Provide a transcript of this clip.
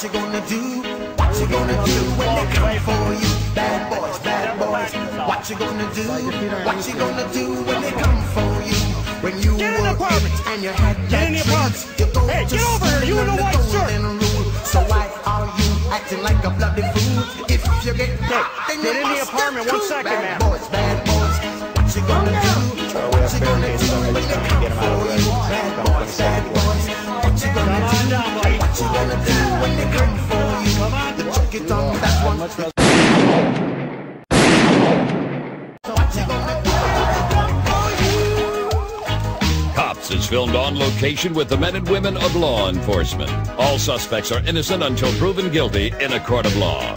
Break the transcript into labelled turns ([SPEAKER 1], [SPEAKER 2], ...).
[SPEAKER 1] What you gonna do? What you gonna do when they come for you? Bad boys, bad boys. What you gonna do? What you gonna do when they come for you? When you were in and you had that dreams, you go
[SPEAKER 2] hey,
[SPEAKER 1] to
[SPEAKER 2] get over here! You in a white shirt!
[SPEAKER 1] So why are you acting like a bloody fool? If you get caught, then
[SPEAKER 2] get
[SPEAKER 1] you
[SPEAKER 2] in the
[SPEAKER 1] must
[SPEAKER 2] apartment.
[SPEAKER 1] be
[SPEAKER 2] 1
[SPEAKER 1] cool.
[SPEAKER 2] second,
[SPEAKER 1] Bad
[SPEAKER 2] ma'am.
[SPEAKER 1] boys, bad boys. What you gonna do? What you gonna do when they come for you? Bad boys, bad boys. What you gonna do? What you gonna do when they come for you? The chuck it on that one. What you gonna do?
[SPEAKER 3] Cops is filmed on location with the men and women of law enforcement. All suspects are innocent until proven guilty in a court of law.